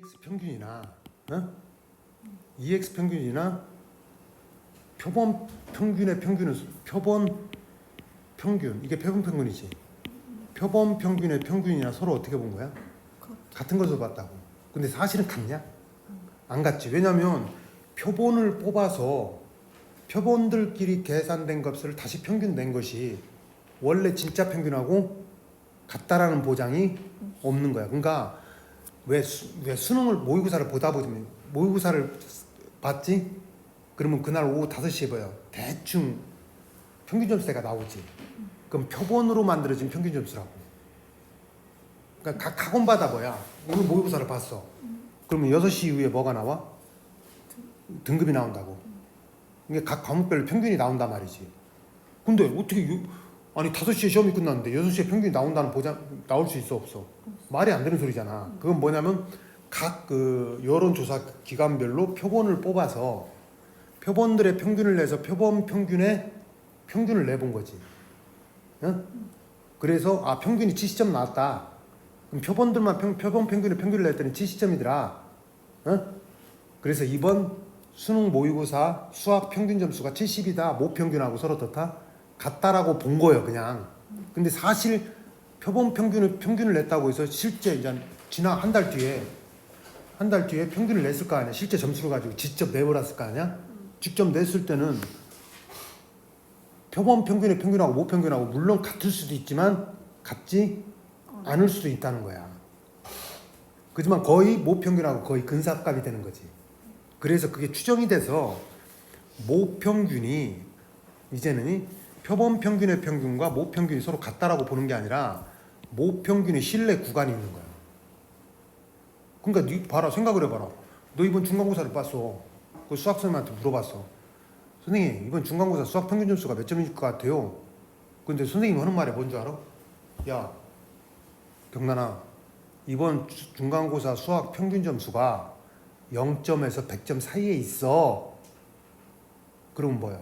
EX 평균이나 EX 평균이나 표본 평균의 평균은 표본 평균, 이게 표본 평균이지. 표본 평균의 평균이나 서로 어떻게 본 거야? 같은 것을 봤다고. 근데 사실은 같냐? 안 같지. 왜냐면 표본을 뽑아서 표본들끼리 계산된 값을 다시 평균 낸 것이 원래 진짜 평균하고 같다라는 보장이 없는 거야. 그러니까 왜 수능을 모의고사를 보다 보면 모의고사를 봤지? 그러면 그날 오후 5시에 봐요. 대충 평균 점수가 나오지. 그럼 표본으로 만들어진 평균 점수라고. 그러니까 각 학원마다 뭐야? 오늘 모의고사를 봤어. 그러면 6시 이후에 뭐가 나와? 등급이 나온다고. 이게 각 과목별로 평균이 나온단 말이지. 근데 어떻게 아니 5시에 시험이 끝났는데 6시에 평균이 나온다는 보장 나올 수 있어 없어? 말이 안 되는 소리잖아. 그건 뭐냐면 각 그 여론조사 기관별로 표본을 뽑아서 표본들의 평균을 내서 표본 평균의 평균을 내본 거지. 응? 그래서 아 평균이 70점 나왔다. 그럼 표본들만 표본 평균의 평균을 냈더니 70점이더라. 응? 그래서 이번 수능 모의고사 수학 평균 점수가 70이다. 모평균하고 서로 떻다 같다라고 본 거예요, 그냥. 근데 사실 표본 평균을 냈다고 해서 실제 이제 지난 한 달 뒤에 평균을 냈을 거 아니야. 실제 점수를 가지고 직접 내버렸을 거 아니야. 직접 냈을 때는 표본 평균의 평균하고 모평균하고 물론 같을 수도 있지만 같지 않을 수도 있다는 거야. 그지만 거의 모평균하고 거의 근사값이 되는 거지. 그래서 그게 추정이 돼서 모평균이 이제는 표본 평균의 평균과 모평균이 서로 같다라고 보는 게 아니라 모평균의 신뢰 구간이 있는 거야. 그러니까 네 봐라, 생각을 해봐라. 너 이번 중간고사를 봤어. 그 수학 선생님한테 물어봤어. 선생님 이번 중간고사 수학 평균 점수가 몇 점일 것 같아요? 근데 선생님이 하는 말이 뭔 줄 알아? 야 경란아, 이번 중간고사 수학 평균 점수가 0점에서 100점 사이에 있어. 그러면 뭐야?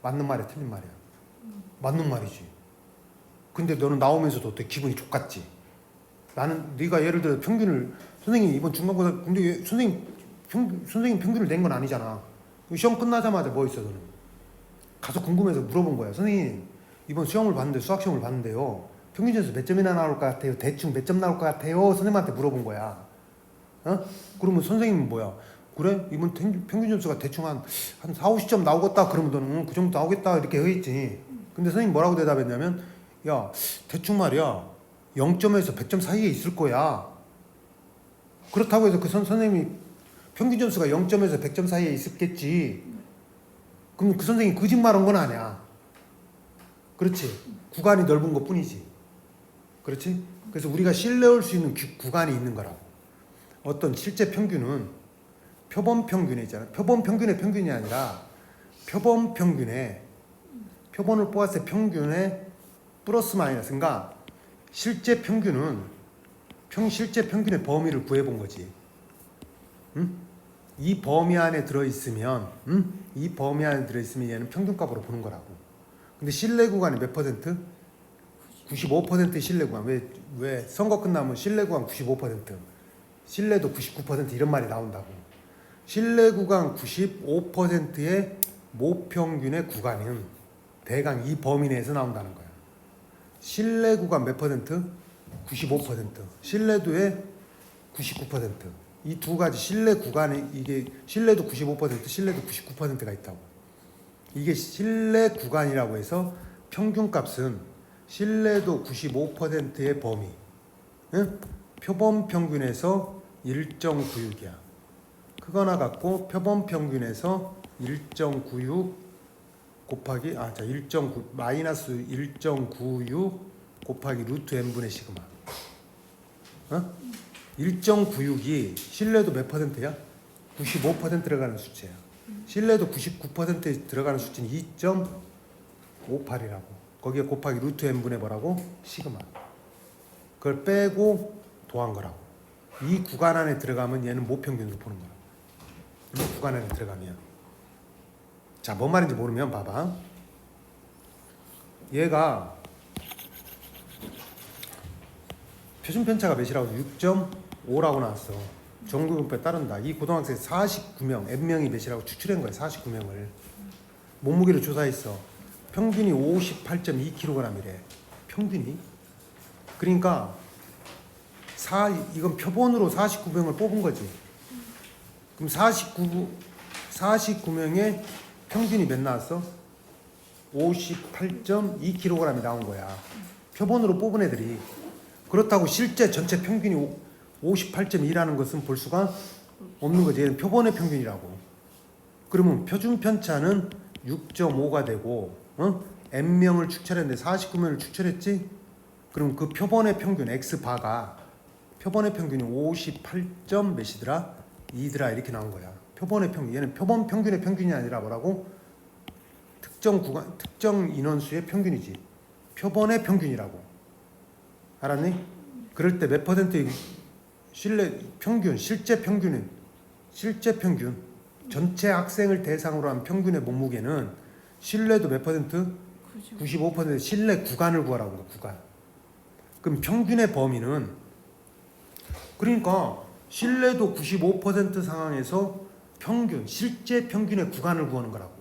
맞는 말이야, 틀린 말이야? 맞는 말이지. 근데 너는 나오면서도 어때? 기분이 족같지? 나는 네가 예를 들어 평균을 선생님 이번 중간고사 근데 왜 선생님 평균을 낸 건 아니잖아. 시험 끝나자마자 뭐 있어 너는? 가서 궁금해서 물어본 거야. 선생님 이번 시험을 봤는데 수학 시험을 봤는데요. 평균 점수 몇 점이나 나올 것 같아요? 대충 몇 점 나올 것 같아요? 선생님한테 물어본 거야. 어? 그러면 선생님은 뭐야? 그래? 이번 평균 점수가 대충 한 4, 50점 나오겠다. 그러면 너는 그 정도 나오겠다. 이렇게 했지. 근데 선생님 뭐라고 대답했냐면 야 대충 말이야 0점에서 100점 사이에 있을 거야. 그렇다고 해서 그 선생님이 평균 점수가 0점에서 100점 사이에 있었겠지. 그럼 그 선생님이 거짓말한 건 아니야. 그렇지? 구간이 넓은 것 뿐이지. 그렇지? 그래서 우리가 신뢰할 수 있는 구간이 있는 거라고. 어떤 실제 평균은 표본 평균에 있잖아. 표본 평균의 평균이 아니라 표본 평균에 표본을 뽑았을 때 평균에 플러스 마이너스인가 실제 평균은 실제 평균의 범위를 구해본 거지. 응? 이 범위 안에 들어있으면 이 범위 안에 들어있으면 얘는 평균값으로 보는 거라고. 근데 신뢰 구간이 몇 퍼센트? 95% 신뢰 구간. 왜 선거 끝나면 신뢰 구간 95%, 신뢰도 99% 이런 말이 나온다고. 신뢰 구간 95%의 모평균의 구간은 대강 이 범위 내에서 나온다는 거야. 신뢰 구간 몇 퍼센트? 95%. 신뢰도의 99%. 이 두 가지 신뢰 구간이 이게 신뢰도 95%, 신뢰도 99%가 있다고. 이게 신뢰 구간이라고 해서 평균값은 신뢰도 95%의 범위, 응? 표본 평균에서 1.96이야. 크거나 같고 표본 평균에서 1.96 곱하기 1.9 마이너스 1.96 곱하기 루트 n분의 시그마. 1.96이 신뢰도 몇 퍼센트야? 95% 들어가는 수치야. 신뢰도 99%에 들어가는 수치는 2.58이라고. 거기에 곱하기 루트 n분의 뭐라고? 시그마. 그걸 빼고 더한 거라고. 이 구간 안에 들어가면 얘는 모평균으로 보는 거라고. 이 구간 안에 들어가면. 자, 뭔 말인지 모르면 봐봐. 얘가 표준 편차가 몇이라고? 6.5라고 나왔어. 정규분법에 따른다. 이 고등학생 49명, N명이 몇이라고 추출한 거야. 49명을. 몸무게를 조사했어. 평균이 58.2kg이래. 평균이. 그러니까 이건 표본으로 49명을 뽑은 거지. 그럼 49명의 평균이 몇 나왔어? 58.2kg이 나온 거야. 표본으로 뽑은 애들이. 그렇다고 실제 전체 평균이 58.2라는 것은 볼 수가 없는 거지. 얘는 표본의 평균이라고. 그러면 표준 편차는 6.5가 되고, N명을 추출했는데 49명을 추출했지? 그럼 그 표본의 평균 X바가 표본의 평균이 58점 몇이더라? 2더라 이렇게 나온 거야. 표본의 평균. 얘는 표본 평균의 평균이 아니라 뭐라고? 특정 구간, 특정 인원수의 평균이지. 표본의 평균이라고. 알았니? 그럴 때 몇 퍼센트의 실제 평균은 전체 학생을 대상으로 한 평균의 몸무게는 신뢰도 몇 퍼센트? 95% 신뢰 구간을 구하라고. 구간. 그럼 평균의 범위는 그러니까 신뢰도 95% 상황에서 실제 평균의 구간을 구하는 거라고.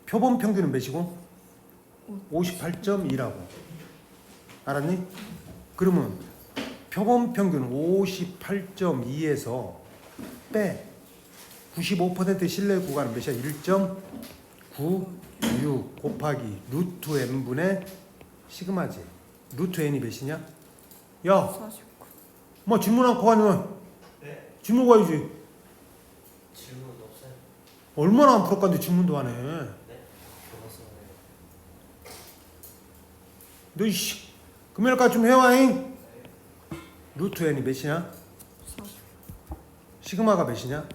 표본 평균은 몇이고? 58.2라고. 알았니? 그러면 표본 평균 58.2에서 빼 95% 신뢰 구간은 몇이야? 1.96 곱하기 루트 n분의 시그마지. 루트 n이 몇이냐? 야, 49. 뭐 질문 않고 가면 네. 질문 가야지. 질문 없어요? 얼마나 안 풀었건데 질문도 안 해. 네. 들어봤어요. 너 이씨 금요일까지 좀 해와잉. 루트 n이 몇이냐? 49. 시그마가 몇이냐?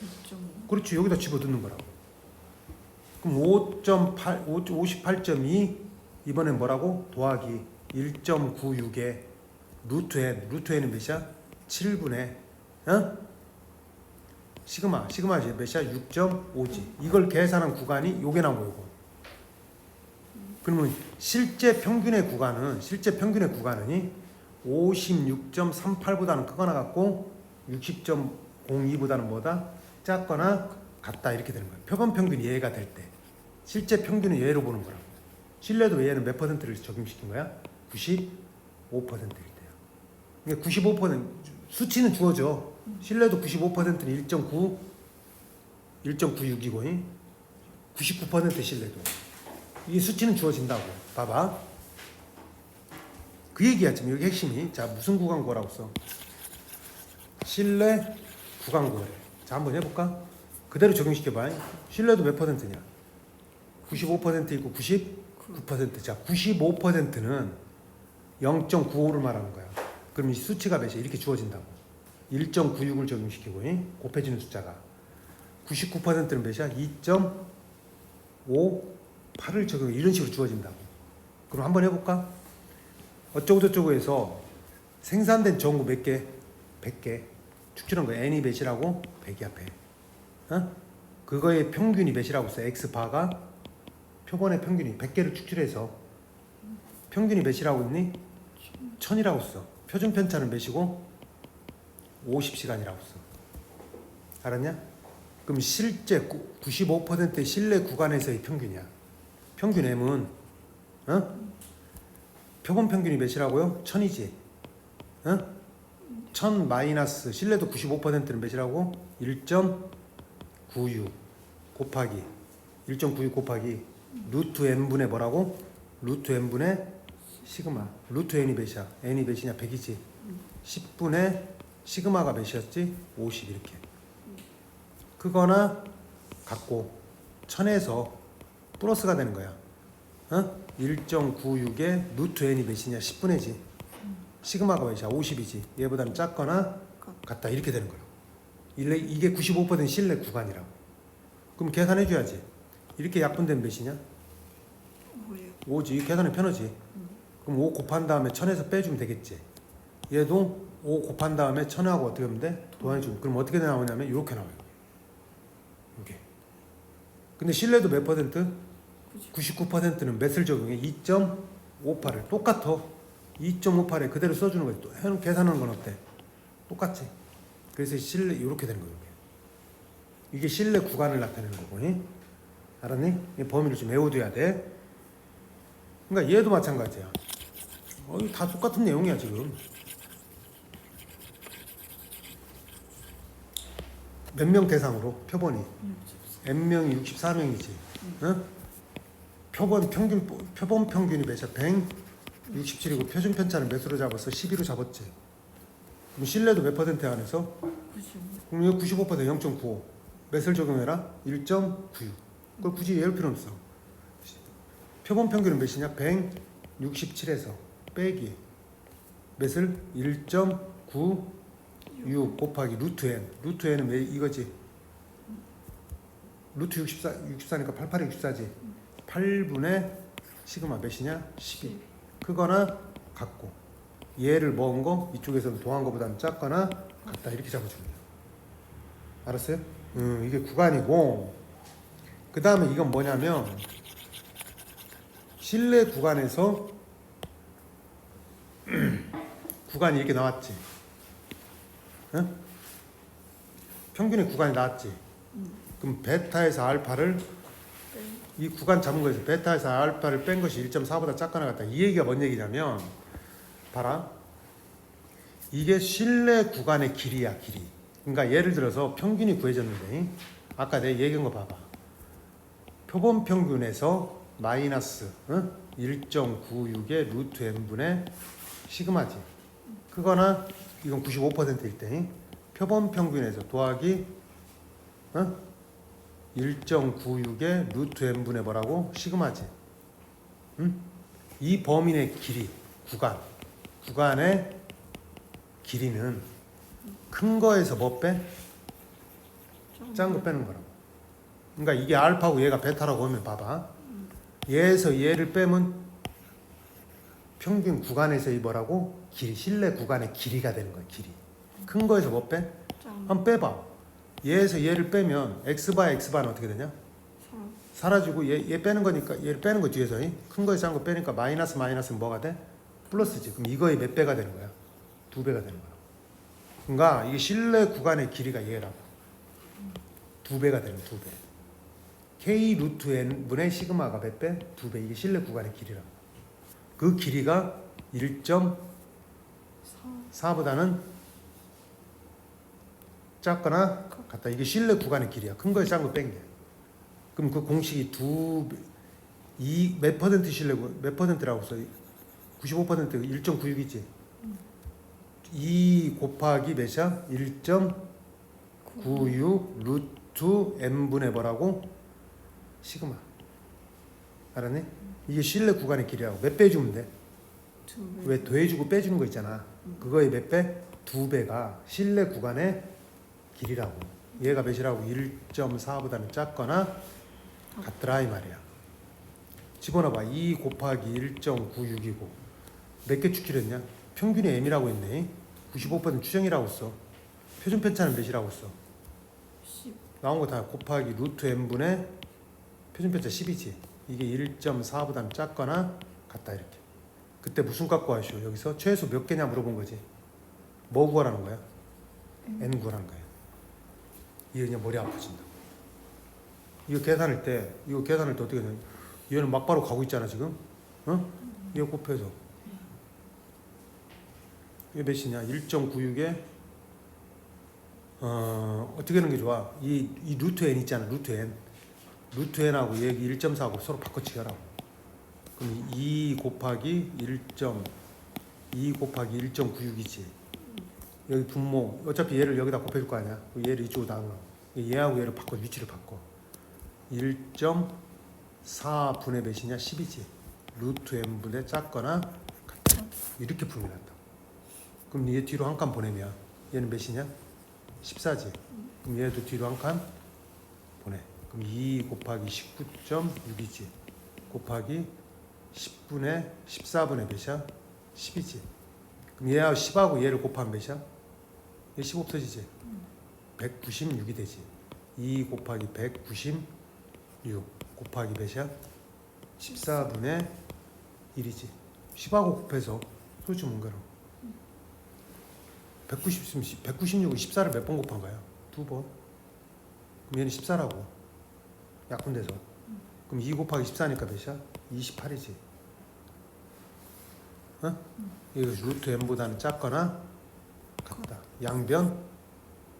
6.5. 그렇지. 여기다 집어넣는 거라고. 그럼 58.2 이번엔 뭐라고? 더하기 1.96에 루트 n은 몇이야? 7분의 시그마지 몇이야? 6.5지. 이걸 계산한 구간이 요게 나온 거고. 그러면 실제 평균의 구간은 56.38보다는 크거나 같고 60.02보다는 뭐다? 작거나 같다 이렇게 되는 거예요. 표본 평균이 얘가 될 때. 실제 평균은 얘로 보는 거라고. 신뢰도 얘는 몇 퍼센트를 적용시킨 거야? 95%일 때야. 그러니까 95% 수치는 주어져. 신뢰도 95%는 1.96이고 99% 신뢰도. 이게 수치는 주어진다고. 봐봐. 그 얘기야 지금 여기 핵심이. 자, 무슨 구간고라고 써? 신뢰 구간고래. 자, 한번 해볼까? 그대로 적용시켜봐. 신뢰도 몇 퍼센트냐? 95% 있고 99%. 자, 95%는 0.95를 말하는 거야. 그럼 이 수치가 몇이야? 이렇게 주어진다고. 1.96을 적용시키고 곱해지는 숫자가 99%는 몇이야? 2.58을 적용. 이런 식으로 주어진다고. 그럼 한번 해볼까? 어쩌고저쩌고 해서 생산된 전구 몇 개? 100개. 축출한 거 n이 몇이라고? 100이야 100. 그거의 평균이 몇이라고 써? x바가 표본의 평균이 100개를 축출해서 평균이 몇이라고 있니? 1000이라고 써. 표준 편차는 몇이고? 50시간이라고 써. 알았냐? 그럼 실제 95%의 신뢰 구간에서의 평균이야. 평균 m은 표본 평균이 몇이라고요? 1000이지. 1000 마이너스 신뢰도 95%는 몇이라고? 1.96 곱하기 1.96 곱하기 루트 n분의 뭐라고? 루트 n분의 시그마. 루트 n이 몇이야? n이 몇이냐? 100이지. 10분의 시그마가 몇이었지? 50 이렇게. 크거나 같고 1000에서 플러스가 되는 거야. 1.96에 루트 n이 몇이냐? 10분의지. 시그마가 몇이야? 50이지. 얘보다는 작거나 같다 이렇게 되는 거야. 이게 95% 신뢰 구간이라고. 그럼 계산해 줘야지. 이렇게 약분되면 몇이냐? 5지. 계산은 편하지. 그럼 5 곱한 다음에 1000에서 빼주면 되겠지. 얘도 5 곱한 다음에 1000하고 어떻게 하면 돼? 도안해주면. 그럼 어떻게 나오냐면 이렇게 나와요. 이렇게. 근데 신뢰도 몇 퍼센트? 99%는 몇을 적용해? 2.58을. 똑같아. 2.58에 그대로 써주는 거지. 또 계산하는 건 어때? 똑같지. 그래서 실내 이렇게 되는 거예요. 이게 실내 구간을 나타내는 거고, 알았니? 이 범위를 좀 외워둬야 돼. 그러니까 얘도 마찬가지야. 이거 다 똑같은 내용이야 지금. 몇 명 대상으로 표본이 n명이 64명이지. 응? 표본 평균이 몇이야? 167이고 표준 편차는 몇으로 잡았어? 12로 잡았지. 그럼 신뢰도 몇 퍼센트 안에서? 95. 그럼 이거 95% 0.95. 몇을 적용해라? 1.96. 그걸 굳이 외울 필요는 없어. 표본 평균은 몇이냐? 167에서 빼기 몇을? 1.96 곱하기 루트 n. 루트 n은 왜 이거지? 루트 64니까 88이 64지. 8분의 시그마 몇이냐? 12. 크거나 같고, 얘를 먹은 거 이쪽에서는 더한 거보다는 작거나 같다, 이렇게 잡아주면 돼요. 알았어요? 이게 구간이고, 그 다음에 이건 뭐냐면 실내 구간에서 구간이 이렇게 나왔지. 응? 평균의 구간이 나왔지. 그럼 베타에서 알파를 이 구간 잡은 거에서 베타에서 알파를 뺀 것이 1.4보다 작거나 같다. 이 얘기가 뭔 얘기냐면, 봐라. 이게 실내 구간의 길이야, 길이. 그러니까 예를 들어서 평균이 구해졌는데, 아까 내가 얘기한 거 봐봐. 표본 평균에서 마이너스 1.96의 루트 n분의 시그마지. 그거나 이건 95%일 때 표본 평균에서 더하기 1.96의 루트 n분의 뭐라고? 시그마지. 이 범인의 길이, 구간의 길이는 큰 거에서 뭐 빼? 작은 거 빼는 거라고. 그러니까 이게 알파고 얘가 베타라고 하면 봐봐. 얘에서 얘를 빼면 평균 구간에서 이 뭐라고? 길이, 실내 구간의 길이가 되는 거야, 길이. 큰 거에서 뭐 빼? 한번 빼봐. 얘에서 얘를 빼면 x바 x바는 어떻게 되냐? 사라지고 얘 빼는 거니까, 얘를 빼는 거 뒤에서 큰 거에서 작은 거 빼니까 마이너스는 뭐가 돼? 플러스지. 그럼 이거의 몇 배가 되는 거야? 2배가 되는 거야. 그러니까 이게 실내 구간의 길이가 얘라고. 2배가 되는 2배. k 루트 n분의 시그마가 몇 배? 2배. 이게 실내 구간의 길이라고. 그 길이가 1.4보다는 작거나 같다. 이게 실내 구간의 길이야. 큰 거에 작은 거 뺀 게. 그럼 그 공식이 몇 퍼센트 실내고 몇 퍼센트라고 써? 95% 1.96이지. 2 곱하기 몇이야? 1.96 루트 n분의 뭐라고? 시그마. 알았니? 이게 실내 구간의 길이라고. 몇 배 주면 돼? 2배. 왜 더해주고 빼주는 거 있잖아. 그거의 몇 배? 2배가 실내 구간의 길이라고. 얘가 몇이라고? 1.4보다는 작거나 같더라, 이 말이야. 집어넣어봐. 2 곱하기 1.96이고 몇 개 추출했냐? 평균이 m이라고 했네. 95% 추정이라고 써. 표준 편차는 몇이라고 써? 10. 나온 거 다 곱하기 루트 n분의 표준 편차 10이지. 이게 1.4보다는 작거나 같다, 이렇게. 그때 무슨 값 구하시오? 여기서 최소 몇 개냐 물어본 거지. 뭐 구하라는 거야? n 구하라는 거야. 이거 그냥 머리 아파진다. 이거 계산할 때 어떻게 되냐? 얘는 막바로 가고 있잖아 지금. 이거 곱해서 이게 몇이냐? 1.96에 어떻게 하는 게 좋아? 이 루트 n 있잖아. 루트 n하고 얘 1.4하고 서로 바꿔치기하라고. 그럼 2 곱하기 1.96이지. 여기 분모, 어차피 얘를 여기다 곱해줄 거 아니야. 얘를 이쪽으로 나누라고. 얘하고 얘를 바꿔, 위치를 바꿔. 1.4분의 몇이냐? 10이지. 루트 n분의 작거나 같다. 이렇게 풀면 된다. 그럼 얘 뒤로 한 칸 보내면 얘는 몇이냐? 14지. 그럼 얘도 뒤로 한 칸 보내. 그럼 2 곱하기 19.6이지. 곱하기 10분의 14분의 몇이야? 10이지. 그럼 얘하고 10하고 얘를 곱하면 몇이야? 얘 10 없어지지. 196이 되지. 2 곱하기 196 곱하기 몇이야? 14분의 1이지. 10하고 곱해서 솔직히 뭔가로 190 있으면 196을 14를 몇 번 곱한 거야? 2번. 그럼 얘는 14라고. 약분돼서. 그럼 2 곱하기 14니까 몇이야? 28이지. 어? 이거 루트 n보다는 작거나 같다. 양변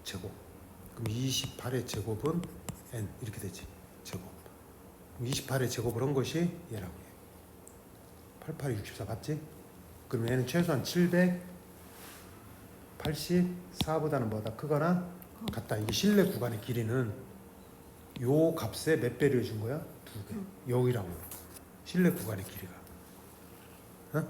제곱. 그럼 28의 제곱은 n 이렇게 되지. 제곱. 그럼 28의 제곱을 한 것이 얘라고 해. 88, 64 맞지? 그럼 얘는 최소한 784보다는 뭐다? 크거나 같다. 이게 실내 구간의 길이는 요 값에 몇 배를 준 거야? 2배. 여기라고. 실내 구간의 길이가. 어?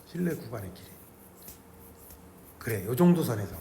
실내 구간의 길이. 그래, 요 정도 선에서.